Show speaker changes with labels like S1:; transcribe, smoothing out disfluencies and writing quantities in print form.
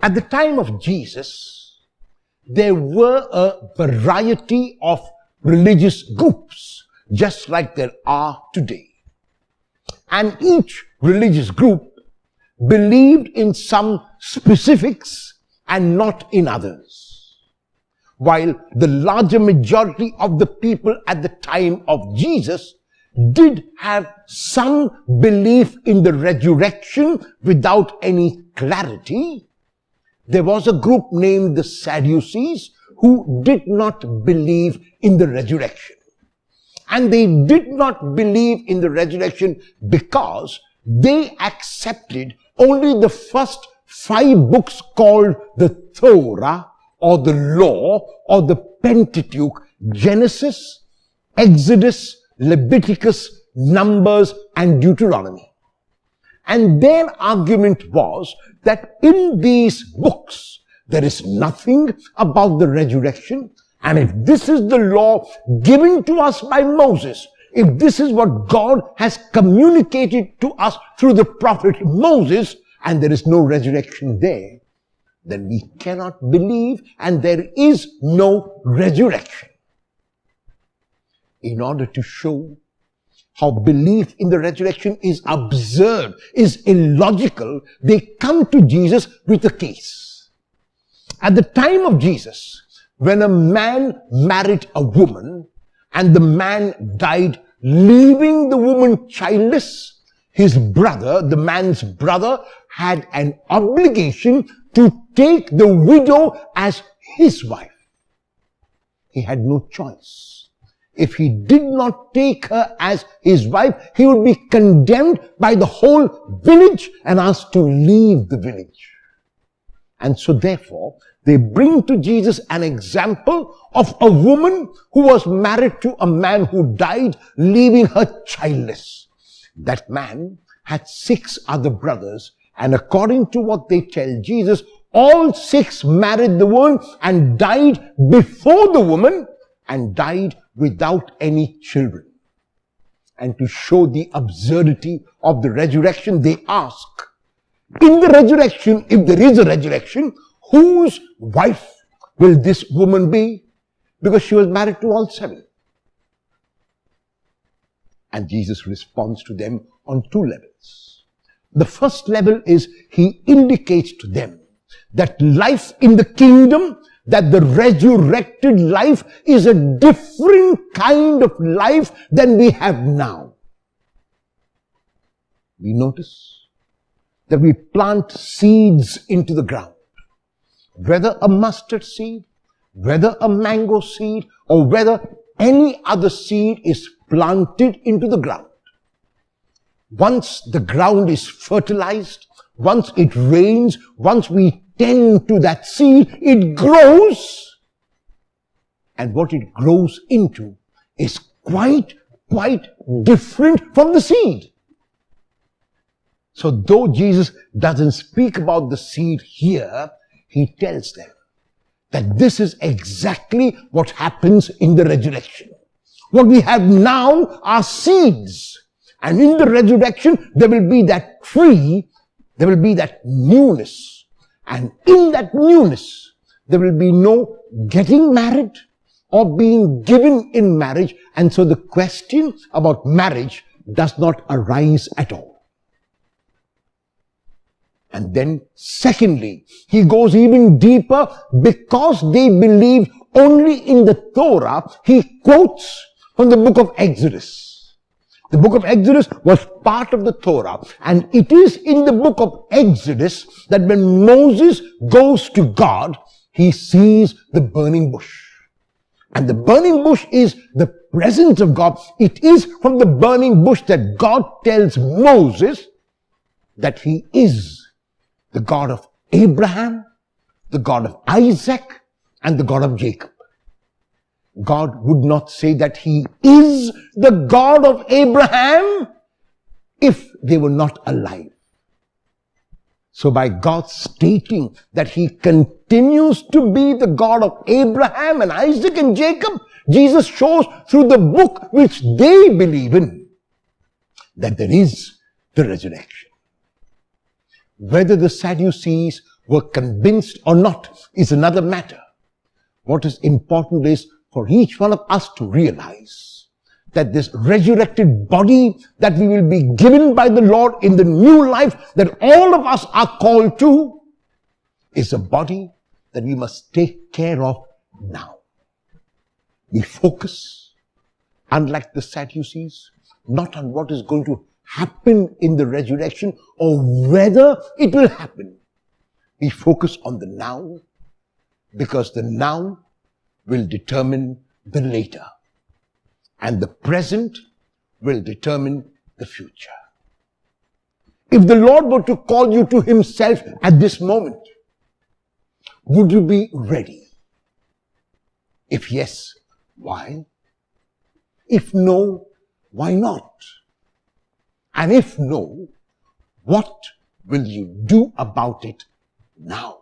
S1: At the time of Jesus, there were a variety of religious groups, just like there are today. And each religious group believed in some specifics and not in others. While the larger majority of the people at the time of Jesus did have some belief in the resurrection without any clarity, there was a group named the Sadducees who did not believe in the resurrection. And they did not believe in the resurrection because they accepted only the first 5 books called the Torah or the Law or the Pentateuch: Genesis, Exodus, Leviticus, Numbers, and Deuteronomy. And their argument was that in these books there is nothing about the resurrection, and if this is the law given to us by Moses, if this is what God has communicated to us through the prophet Moses, and there is no resurrection there, then we cannot believe, and there is no resurrection. In order to show how belief in the resurrection is absurd, is illogical, they come to Jesus with a case. At the time of Jesus, when a man married a woman and the man died leaving the woman childless, his brother, the man's brother, had an obligation to take the widow as his wife. He had no choice. If he did not take her as his wife, he would be condemned by the whole village and asked to leave the village. And so therefore, they bring to Jesus an example of a woman who was married to a man who died, leaving her childless. That man had 6 other brothers, and according to what they tell Jesus, all 6 married the woman and died before the woman and died without any children. And to show the absurdity of the resurrection, they ask, in the resurrection, if there is a resurrection, whose wife will this woman be? Because she was married to all 7. And Jesus responds to them on 2 levels. The first level is he indicates to them that life in the kingdom, that the resurrected life is a different kind of life than we have now. We notice that we plant seeds into the ground. Whether a mustard seed, whether a mango seed, or whether any other seed is planted into the ground. Once the ground is fertilized, once it rains, once we tend to that seed, it grows. And what it grows into is quite different from the seed. So though Jesus doesn't speak about the seed here, he tells them that this is exactly what happens in the resurrection. What we have now are seeds. And in the resurrection, there will be that tree, there will be that newness. And in that newness, there will be no getting married or being given in marriage. And so the question about marriage does not arise at all. And then secondly, he goes even deeper because they believe only in the Torah. He quotes from the book of Exodus. The book of Exodus was part of the Torah. And it is in the book of Exodus that when Moses goes to God, he sees the burning bush. And the burning bush is the presence of God. It is from the burning bush that God tells Moses that he is the God of Abraham, the God of Isaac, and the God of Jacob. God would not say that he is the God of Abraham if they were not alive. So by God stating that he continues to be the God of Abraham and Isaac and Jacob, Jesus shows through the book which they believe in that there is the resurrection. Whether the Sadducees were convinced or not is another matter. What is important is for each one of us to realize that this resurrected body that we will be given by the Lord in the new life that all of us are called to is a body that we must take care of now. We focus, unlike the Sadducees, not on what is going to happen in the resurrection or whether it will happen. We focus on the now, because the now will determine the later, and the present will determine the future. If the Lord were to call you to himself at this moment, would you be ready? If yes, why? If no, why not? And if no, what will you do about it now?